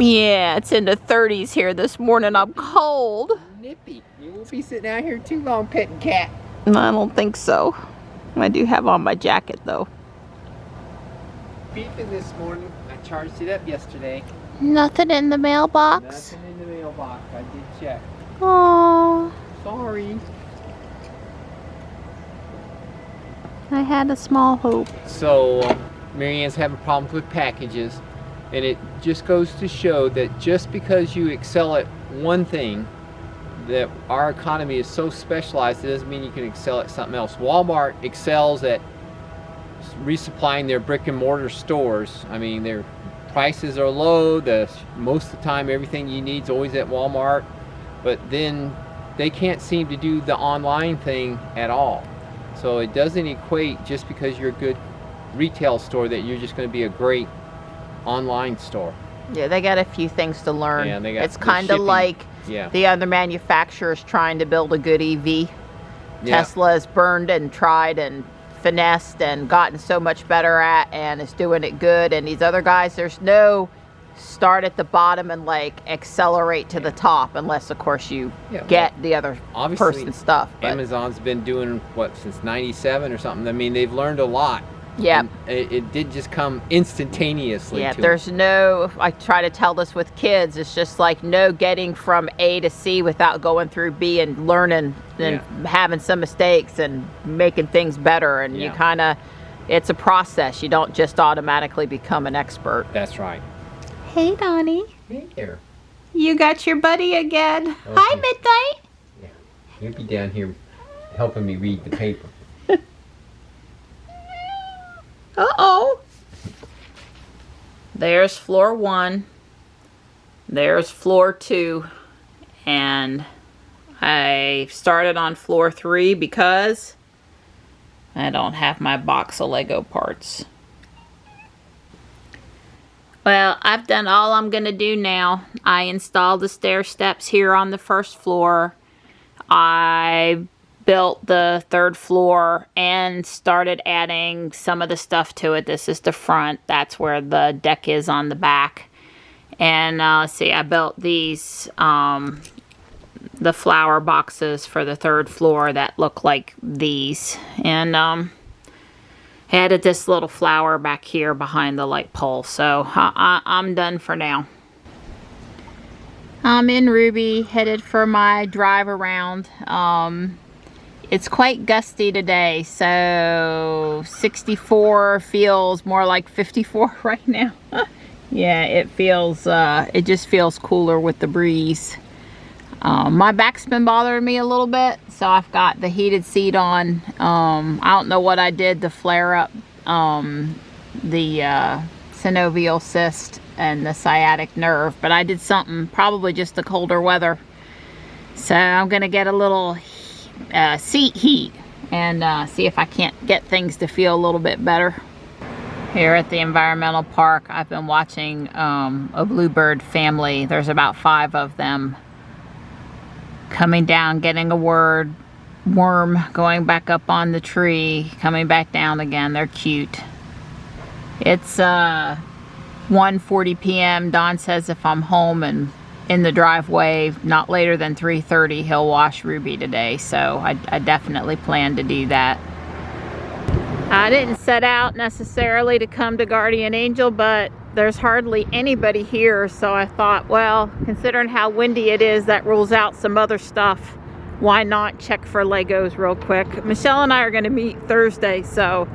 Yeah, it's in the 30s here this morning. I'm cold. Nippy. You won't be sitting out here too long petting cat. I don't think so. I do have on my jacket though. Beeping this morning. I charged it up yesterday. Nothing in the mailbox? Nothing in the mailbox. I did check. Oh, Sorry. I had a small hope. So, Marianne's having problems with packages, and it just goes to show that just because you excel at one thing, that our economy is so specialized, it doesn't mean you can excel at something else. Walmart excels at resupplying their brick and mortar stores. I mean, their prices are low. Most of the time, everything you need is always at Walmart. But then they can't seem to do the online thing at all. So it doesn't equate just because you're a good retail store that you're just going to be a great online store. Yeah, they got a few things to learn. Yeah, they got it's kind of like the other manufacturers trying to build a good EV. Yeah. Tesla has burned and tried and finessed and gotten so much better at and is doing it good. And these other guys, there's no start at the bottom and like accelerate to the top unless of course you get the other person's stuff. But Amazon's been doing what since '97 or something. I mean, they've learned a lot. Yeah, it did just come instantaneously. Yeah, there's no, I try to tell this with kids, it's just like no getting from A to C without going through B and learning and having some mistakes and making things better. And you kind of, it's a process. You don't just automatically become an expert. That's right. Hey, Donnie. Hey there. You got your buddy again. Okay. Hi, Midnight. Yeah, you'll be down here helping me read the paper. Uh-oh. There's floor 1. There's floor 2. And I started on floor 3 because I don't have my box of Lego parts. Well, I've done all I'm going to do now. I installed the stair steps here on the first floor. I built the 3rd floor and started adding some of the stuff to it. This is the front. That's where the deck is on the back. And let's see, I built these, the flower boxes for the 3rd floor that look like these. And added this little flower back here behind the light pole. So I'm done for now. I'm in Ruby, headed for my drive around. It's quite gusty today, so 64 feels more like 54 right now. Yeah, it feels, it just feels cooler with the breeze. My back's been bothering me a little bit, so I've got the heated seat on. I don't know what I did to flare up the synovial cyst and the sciatic nerve, but I did something, probably just the colder weather. So I'm gonna get a little seat heat and see if I can't get things to feel a little bit better. Here at the environmental park, I've been watching a bluebird family. There's about 5 of them coming down, getting a worm, going back up on the tree, coming back down again. They're cute. It's 1:40 p.m. Don says if I'm home and in the driveway not later than 3:30, he'll wash Ruby today, so I definitely plan to do that. I didn't set out necessarily to come to Guardian Angel, but there's hardly anybody here, so I thought, well, considering how windy it is, that rules out some other stuff. Why not check for Legos real quick? Michelle and I are going to meet Thursday, so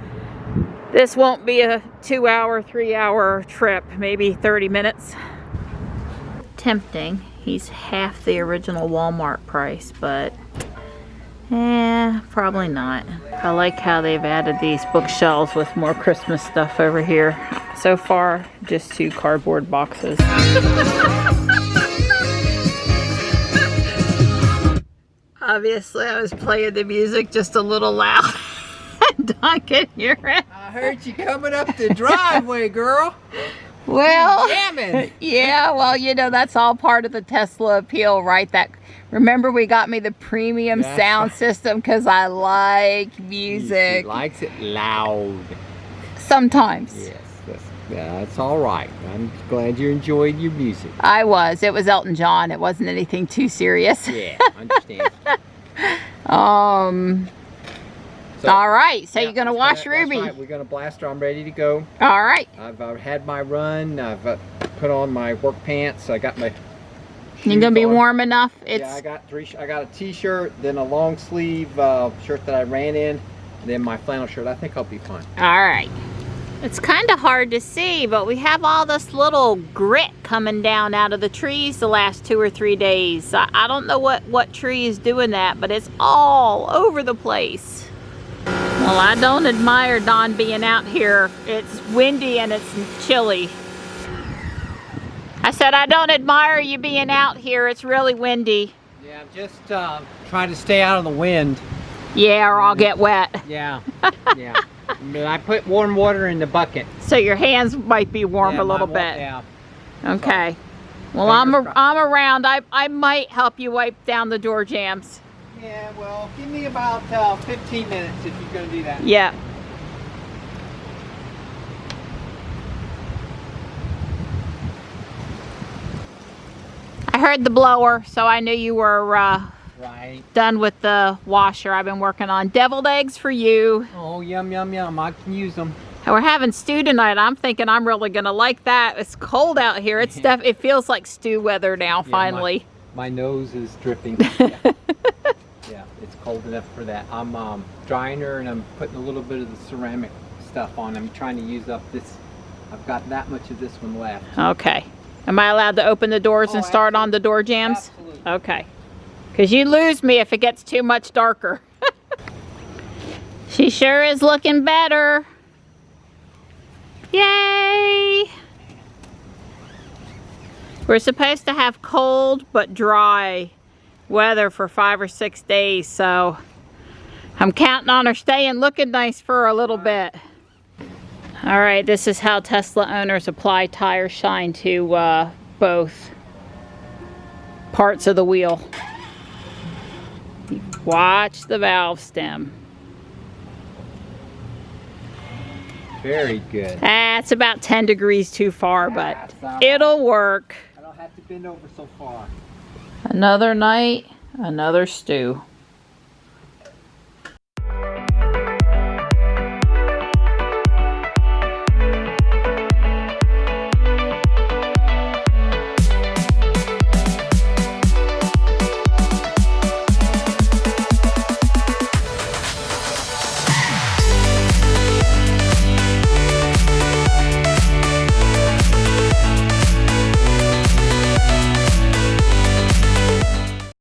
this won't be a 2-hour, 3-hour trip, maybe 30 minutes. Tempting. He's half the original Walmart price, but probably not. I like how they've added these bookshelves with more Christmas stuff over here. So far, just 2 cardboard boxes. Obviously, I was playing the music just a little loud. Don can hear it. I heard you coming up the driveway, girl. Well, jamming. Yeah, well, you know, that's all part of the Tesla appeal, right? That, remember we got me the premium sound system because I like music. She likes it loud. Sometimes. Yes. That's all right. I'm glad you enjoyed your music. I was. It was Elton John. It wasn't anything too serious. Yeah, I understand. All right. So yeah, you're going to wash Ruby. That's right. We're going to blast her. I'm ready to go. All right. I've had my run. I've put on my work pants. I got my You're going to be warm enough? Yeah, I got I got a t-shirt, then a long sleeve shirt that I ran in, and then my flannel shirt. I think I'll be fine. All right. It's kind of hard to see, but we have all this little grit coming down out of the trees the last 2 or 3 days. I don't know what tree is doing that, but it's all over the place. Well, I don't admire Don being out here. It's windy and it's chilly. I said I don't admire you being out here. It's really windy. Yeah, I'm just trying to stay out of the wind. Yeah, or I'll get wet. Yeah, yeah. But I put warm water in the bucket. So your hands might be warm Yeah, a little bit. Yeah. Okay. Well, I'm around. I might help you wipe down the door jams. Yeah, well, give me about 15 minutes if you're going to do that. Yeah. I heard the blower, so I knew you were Right. done with the washer. I've been working on deviled eggs for you. Oh, yum, yum, yum. I can use them. And we're having stew tonight. I'm thinking I'm really going to like that. It's cold out here. It feels like stew weather now, finally. My nose is dripping. Yeah. Yeah, it's cold enough for that. I'm drying her and I'm putting a little bit of the ceramic stuff on. I'm trying to use up this. I've got that much of this one left. Okay. Am I allowed to open the doors and start on the door jams? Absolutely. Okay. Because you lose me if it gets too much darker. She sure is looking better. Yay! We're supposed to have cold but dry weather for 5 or 6 days, so I'm counting on her staying looking nice for a little bit. All right, this is how Tesla owners apply tire shine to both parts of the wheel. Watch the valve stem. Very good. That's about 10 degrees too far, but it'll work. I don't have to bend over so far. Another night, another stew.